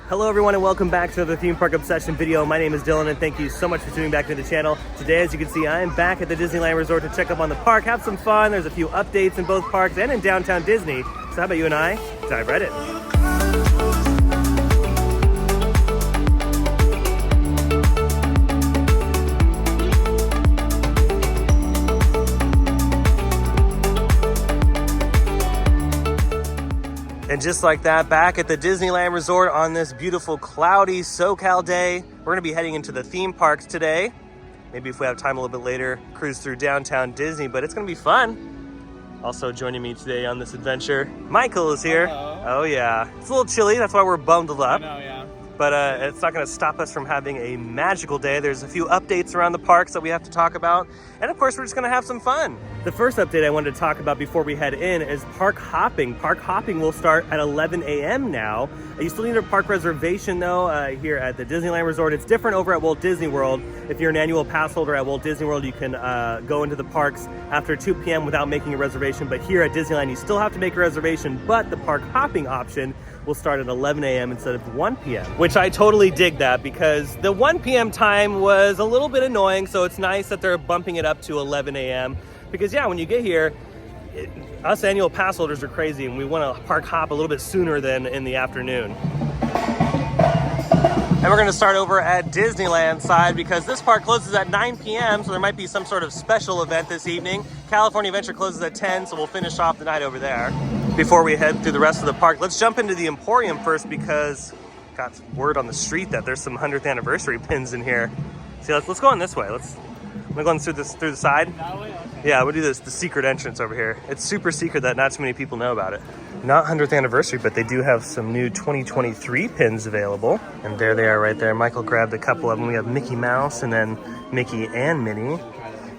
Hello everyone and welcome back to the Theme Park Obsession video. My name is Dylan and thank you so much for tuning back to the channel. Today, as you can see, I am back at the Disneyland Resort to check up on the park, have some fun. There's a few updates in both parks and in downtown Disney. So how about you and I dive right in. And just like that, back at the Disneyland Resort on this beautiful cloudy SoCal day, we're gonna be heading into the theme parks today. Maybe if we have time a little bit later, cruise through downtown Disney, but it's gonna be fun. Also joining me today on this adventure, Michael is here. Hello. Oh yeah, it's a little chilly, that's why we're bundled up. I know, yeah. But it's not gonna stop us from having a magical day. There's a few updates around the parks that we have to talk about. And of course, we're just gonna have some fun. The first update I wanted to talk about before we head in is park hopping. Park hopping will start at 11 a.m. now. You still need a park reservation though here at the Disneyland Resort. It's different over at Walt Disney World. If you're an annual pass holder at Walt Disney World, you can go into the parks after 2 p.m. without making a reservation. But here at Disneyland, you still have to make a reservation, but the park hopping option will start at 11 a.m. instead of 1 p.m. Which I totally dig that because the 1 p.m. time was a little bit annoying. So it's nice that they're bumping it up to 11 a.m. Because yeah, when you get here, us annual pass holders are crazy and we want to park hop a little bit sooner than in the afternoon. And we're gonna start over at Disneyland side because this park closes at 9 p.m. So there might be some sort of special event this evening. California Adventure closes at 10, so we'll finish off the night over there. Before we head through the rest of the park, let's jump into the Emporium first because got word on the street that there's some 100th anniversary pins in here. See, let's go on this way. I'm gonna go through the side. Yeah, we'll do the secret entrance over here. It's super secret that not too many people know about it. Not 100th anniversary, but they do have some new 2023 pins available. And there they are right there. Michael grabbed a couple of them. We have Mickey Mouse and then Mickey and Minnie.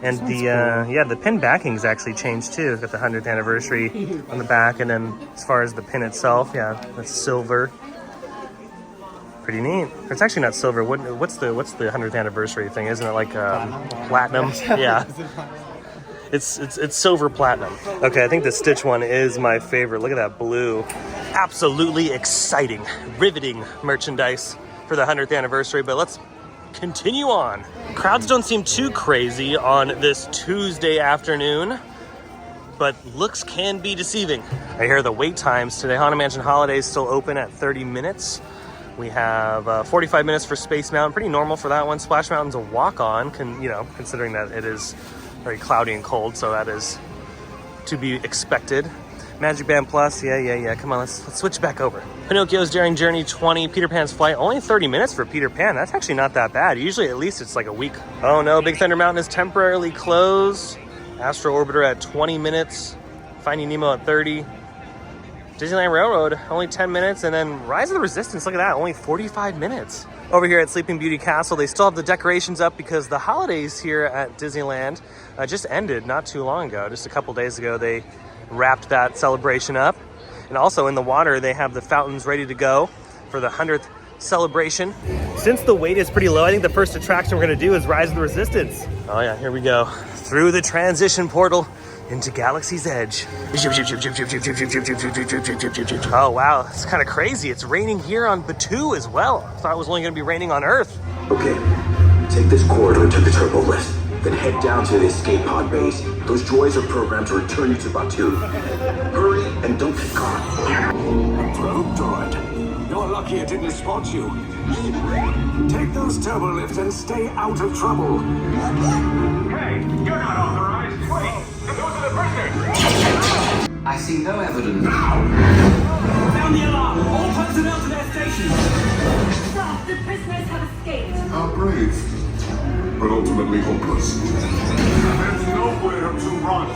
And the pin backing's actually changed too. It's got the 100th anniversary on the back, and then as far as the pin itself, yeah, that's silver. Pretty neat. It's actually not silver. What's the 100th anniversary thing? Isn't it like platinum? Yeah. It's silver platinum. Okay, I think the Stitch one is my favorite. Look at that blue. Absolutely exciting, riveting merchandise for the 100th anniversary, but let's continue on. Crowds don't seem too crazy on this Tuesday afternoon, but looks can be deceiving. I hear the wait times today. Haunted Mansion Holiday is still open at 30 minutes. We have 45 minutes for Space Mountain, pretty normal for that one. Splash Mountain's a walk-on, considering that it is very cloudy and cold, so that is to be expected. Magic Band Plus, yeah. Come on, let's switch back over. Pinocchio's Daring Journey 20, Peter Pan's Flight, only 30 minutes for Peter Pan. That's actually not that bad. Usually at least it's like a week. Oh no, Big Thunder Mountain is temporarily closed. Astro Orbiter at 20 minutes. Finding Nemo at 30. Disneyland Railroad, only 10 minutes. And then Rise of the Resistance, look at that, only 45 minutes. Over here at Sleeping Beauty Castle, they still have the decorations up because the holidays here at Disneyland just ended not too long ago. Just a couple days ago, they wrapped that celebration up. And also in the water, they have the fountains ready to go for the 100th celebration. Since the wait is pretty low, I think the first attraction we're gonna do is Rise of the Resistance. Oh yeah, here we go. Through the transition portal into Galaxy's Edge. Oh wow, it's kind of crazy. It's raining here on Batuu as well. I thought it was only gonna be raining on Earth. Okay, take this corridor to the turbo lift. Then head down to the escape pod base. Those droids are programmed to return you to Batuu. Hurry and don't get caught. Probe droid. You're lucky it didn't spot you. Take those turbo lifts and stay out of trouble. Hey, you're not authorized. Wait, those are the prisoners. I see no evidence. Sound the alarm. All personnel to their stations. Sir, the prisoners have escaped. How brave, but ultimately hopeless. There's nowhere to run.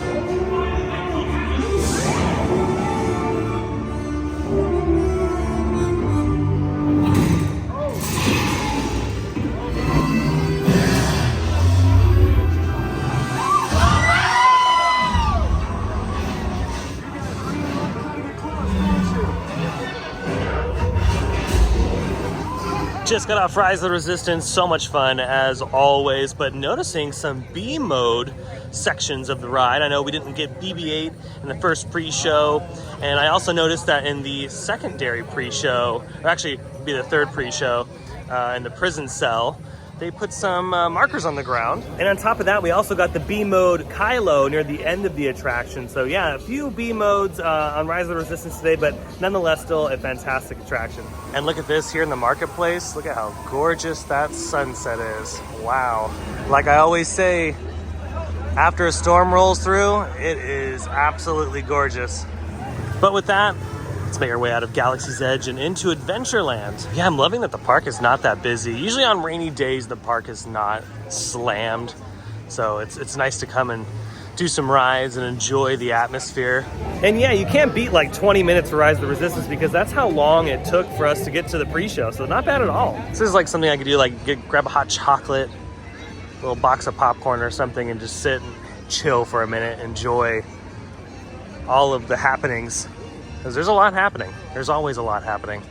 Just got off Rise of the Resistance, so much fun as always, but noticing some B mode sections of the ride. I know we didn't get BB-8 in the first pre-show, and I also noticed that in the secondary pre-show, or actually be the third pre-show in the prison cell. They put some markers on the ground. And on top of that, we also got the B mode Kylo near the end of the attraction. So yeah, a few B modes on Rise of the Resistance today, but nonetheless still a fantastic attraction. And look at this here in the marketplace. Look at how gorgeous that sunset is. Wow. Like I always say, after a storm rolls through, it is absolutely gorgeous. But with that, let's make our way out of Galaxy's Edge and into Adventureland. Yeah, I'm loving that the park is not that busy. Usually on rainy days, the park is not slammed. So it's nice to come and do some rides and enjoy the atmosphere. And yeah, you can't beat like 20 minutes for Rise of the Resistance because that's how long it took for us to get to the pre-show. So not bad at all. This is like something I could do, like grab a hot chocolate, a little box of popcorn or something, and just sit and chill for a minute, enjoy all of the happenings. Because there's a lot happening. There's always a lot happening.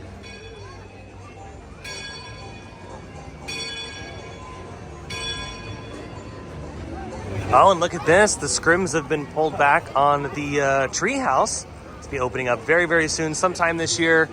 Oh, and look at this. The scrims have been pulled back on the treehouse. It's be opening up very, very soon, sometime this year.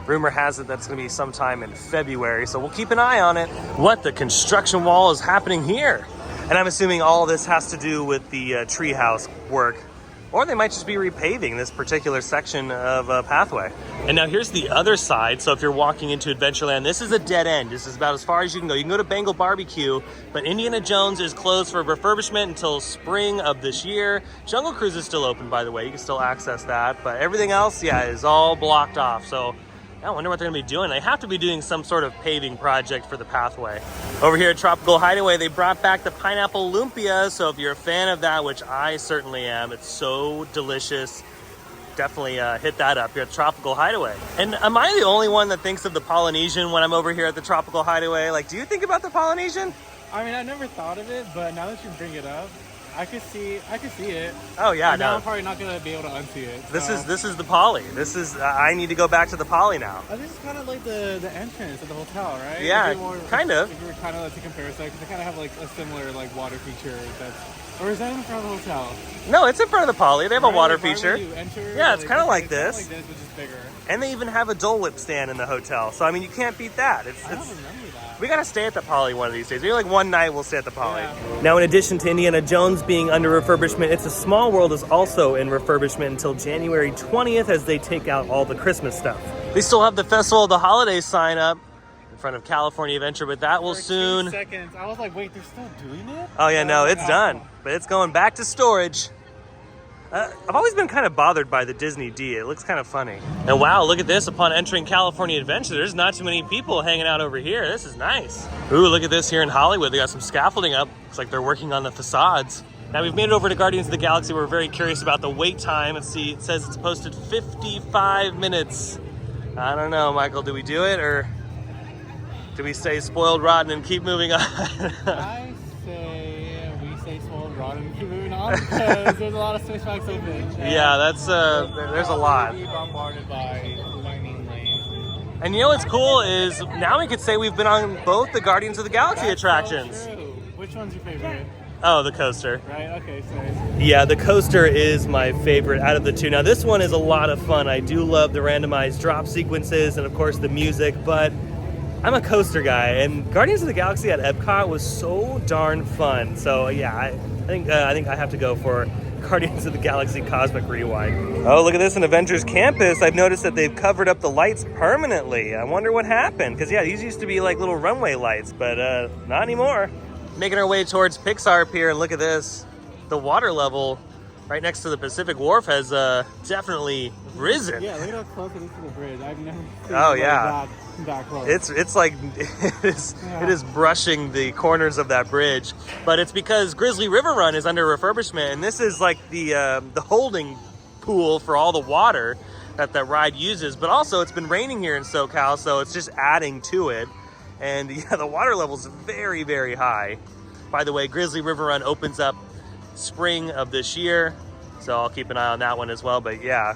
Rumor has it that's going to be sometime in February, so we'll keep an eye on it. What, the construction wall is happening here? And I'm assuming all this has to do with the treehouse work. Or they might just be repaving this particular section of a pathway. And now here's the other side. So if you're walking into Adventureland, this is a dead end. This is about as far as you can go. You can go to Bengal Barbecue, but Indiana Jones is closed for refurbishment until spring of this year. Jungle Cruise is still open, by the way. You can still access that. But everything else, yeah, is all blocked off. So I wonder what they're gonna be doing. They have to be doing some sort of paving project for the pathway. Over here at Tropical Hideaway, they brought back the Pineapple Lumpia. So if you're a fan of that, which I certainly am, it's so delicious. Definitely hit that up here at Tropical Hideaway. And am I the only one that thinks of the Polynesian when I'm over here at the Tropical Hideaway? Like, do you think about the Polynesian? I mean, I never thought of it, but now that you bring it up, I could see it. Oh yeah, and now I'm probably not gonna be able to unsee it. So. This is the Poly. This is I need to go back to the Poly now. This is kind of like the entrance of the hotel, right? Yeah, kind of. If you were kind of to compare, because they kind of have like a similar like water feature. Or is that in front of the hotel? No, it's in front of the Poly. They have a water feature. You enter, yeah, it's kind of like this. this. Kind of like this, which is bigger. And they even have a Dole Whip stand in the hotel. So I mean, you can't beat that. I don't remember that. We gotta stay at the Poly one of these days. Maybe like one night we'll stay at the Poly. Yeah. Now, in addition to Indiana Jones being under refurbishment, It's a Small World is also in refurbishment until January 20th as they take out all the Christmas stuff. They still have the Festival of the Holidays sign up in front of California Adventure, but that will soon. 2 seconds. I was like, wait, they're still doing it? Oh yeah, no, it's done, but it's going back to storage. I've always been kind of bothered by the Disney D. It looks kind of funny. And wow, look at this. Upon entering California Adventure, there's not too many people hanging out over here. This is nice. Ooh, look at this here in Hollywood. They got some scaffolding up. Looks like they're working on the facades. Now we've made it over to Guardians of the Galaxy. We're very curious about the wait time. Let's see, it says it's posted 55 minutes. I don't know, Michael, do we do it or do we stay spoiled rotten and keep moving on? I say we stay spoiled rotten and keep moving on because there's a lot of Space Max open. Yeah, that's there's a lot. We'll be bombarded by lightning lane. And you know what's cool is now we could say we've been on both the Guardians of the Galaxy attractions. So true. Which one's your favorite? Oh, the coaster. Right, okay, so. Yeah, the coaster is my favorite out of the two. Now this one is a lot of fun. I do love the randomized drop sequences and of course the music, but I'm a coaster guy and Guardians of the Galaxy at Epcot was so darn fun. So yeah, I think I have to go for Guardians of the Galaxy Cosmic Rewind. Oh, look at this in Avengers Campus. I've noticed that they've covered up the lights permanently. I wonder what happened, because yeah, these used to be like little runway lights, but not anymore. Making our way towards Pixar Pier, and look at this. The water level right next to the Pacific Wharf has definitely risen. Yeah, look at how close it is to the bridge. I've never seen that close. It's like it is brushing the corners of that bridge, but it's because Grizzly River Run is under refurbishment, and this is like the holding pool for all the water that ride uses. But also, it's been raining here in SoCal, so it's just adding to it. And yeah, the water level is very, very high. By the way, Grizzly River Run opens up spring of this year, so I'll keep an eye on that one as well. But yeah,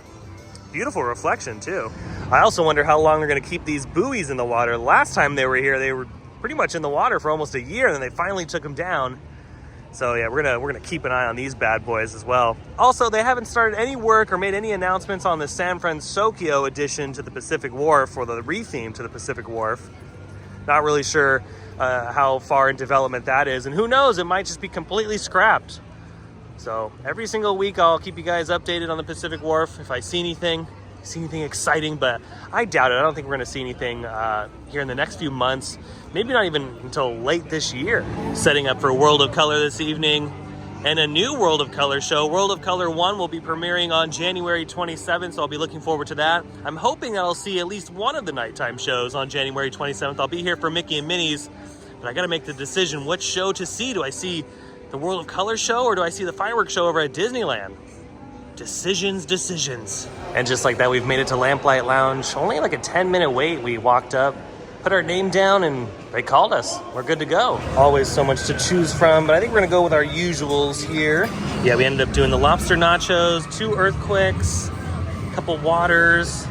beautiful reflection too. I also wonder how long they're going to keep these buoys in the water. Last time they were here, they were pretty much in the water for almost a year, and then they finally took them down. So yeah, we're gonna keep an eye on these bad boys as well. Also, they haven't started any work or made any announcements on the San Francisco addition to the Pacific Wharf, or the retheme to the Pacific Wharf. Not really sure how far in development that is, and who knows, it might just be completely scrapped. So every single week I'll keep you guys updated on the Pacific Wharf if I see anything exciting, but I doubt it. I don't think we're gonna see anything here in the next few months, maybe not even until late this year. Setting up for World of Color this evening, and a new World of Color show. World of Color 1 will be premiering on January 27th, so I'll be looking forward to that. I'm hoping that I'll see at least one of the nighttime shows on January 27th. I'll be here for Mickey and Minnie's, but I gotta make the decision which show to see. Do I see the World of Color show, or do I see the fireworks show over at Disneyland? Decisions. And just like that, we've made it to Lamplight Lounge. Only like a 10-minute wait. We walked up, put our name down, and they called us. We're good to go. Always so much to choose from, but I think we're gonna go with our usuals here. Yeah, we ended up doing the lobster nachos, 2 earthquakes, a couple waters.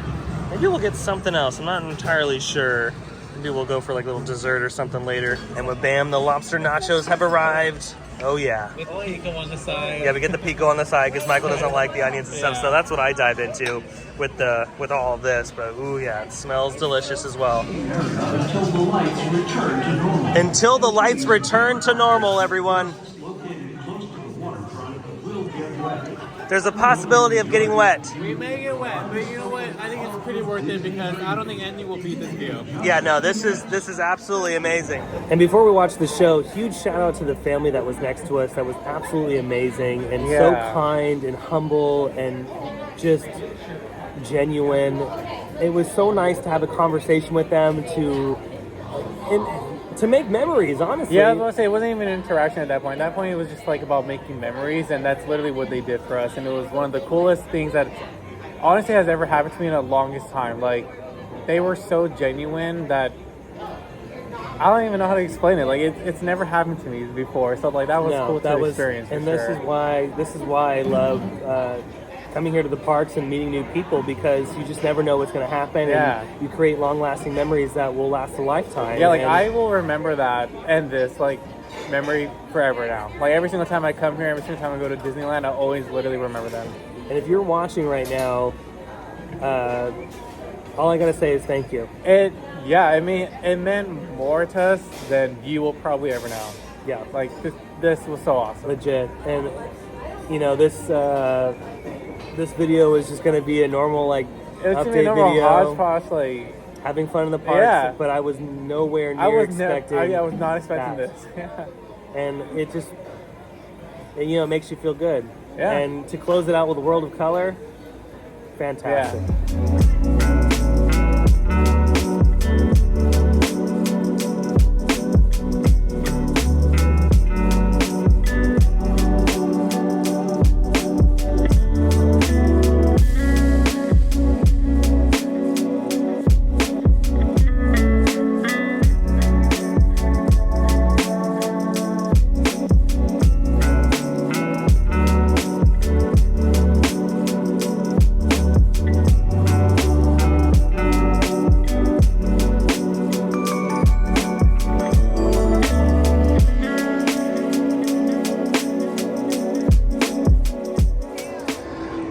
Maybe we'll get something else. I'm not entirely sure. Maybe we'll go for like a little dessert or something later. And with bam, the lobster nachos have arrived. Oh yeah. With pico on the side. Yeah, we get the pico on the side because Michael doesn't like the onions and stuff. So that's what I dive into with all of this. But ooh yeah, it smells delicious as well. Until the lights return to normal. Until the lights return to normal, everyone. Located close to the waterfront will get wet. There's a possibility of getting wet. We may get wet, but you know what? I think it's pretty worth it because I don't think anything will beat this view. Yeah, no, this is absolutely amazing. And before we watch the show, huge shout out to the family that was next to us. That was absolutely amazing and so kind and humble and just genuine. It was so nice to have a conversation with them, to make memories, honestly. Yeah, I was going to say, it wasn't even an interaction at that point. At that point, it was just like about making memories, and that's literally what they did for us. And it was one of the coolest things that honestly has ever happened to me in the longest time. Like, they were so genuine that I don't even know how to explain it. Like, it's never happened to me before. So, like, that was cool to experience. And this is why I love coming here to the parks and meeting new people, because you just never know what's going to happen. Yeah. And you create long-lasting memories that will last a lifetime. Yeah, like, I will remember that and this, like, memory forever now. Like, every single time I come here, every single time I go to Disneyland, I always literally remember them. And if you're watching right now, all I got to say is thank you. It meant more to us than you will probably ever know. Yeah. Like, this was so awesome. Legit. And, you know, this video is just going to be a normal, like, update video. Hodgepodge, like, having fun in the parks, yeah. But I was nowhere near expecting I was not expecting that. this. Yeah. And it just, it makes you feel good. Yeah. And to close it out with World of Color, fantastic. Yeah.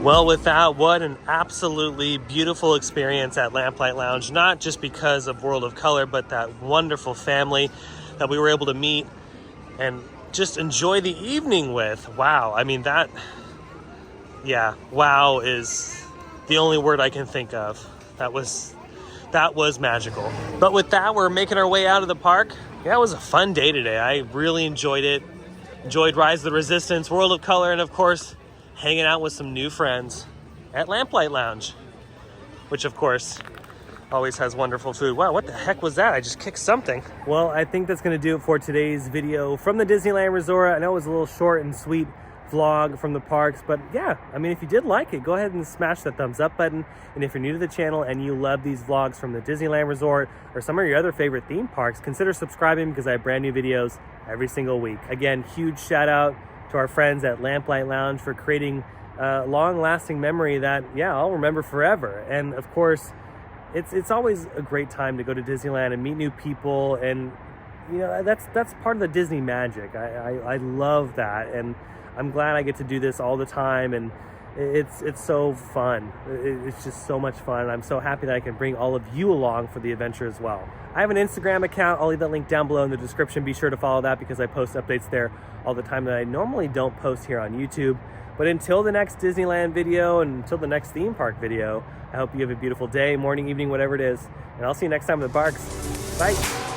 Well, with that, what an absolutely beautiful experience at Lamplight Lounge, not just because of World of Color, but that wonderful family that we were able to meet and just enjoy the evening with. Wow. I mean, wow is the only word I can think of. That was magical. But with that, we're making our way out of the park. Yeah, it was a fun day today. I really enjoyed it. Enjoyed Rise of the Resistance, World of Color, and of course, hanging out with some new friends at Lamplight Lounge, which of course always has wonderful food. Wow, what the heck was that? I just kicked something. Well, I think that's gonna do it for today's video from the Disneyland Resort. I know it was a little short and sweet vlog from the parks, but yeah, I mean, if you did like it, go ahead and smash the thumbs up button. And if you're new to the channel and you love these vlogs from the Disneyland Resort or some of your other favorite theme parks, consider subscribing because I have brand new videos every single week. Again, huge shout out to our friends at Lamplight Lounge for creating a long-lasting memory that, yeah, I'll remember forever. And of course, it's always a great time to go to Disneyland and meet new people and, you know, that's part of the Disney magic. I love that, and I'm glad I get to do this all the time, and it's so fun. It's just so much fun. I'm so happy that I can bring all of you along for the adventure as well. I have an Instagram account. I'll leave that link down below in the description. Be sure to follow that because I post updates there all the time that I normally don't post here on YouTube. But until the next Disneyland video and until the next theme park video, I hope you have a beautiful day, morning, evening, whatever it is. And I'll see you next time in the parks. Bye.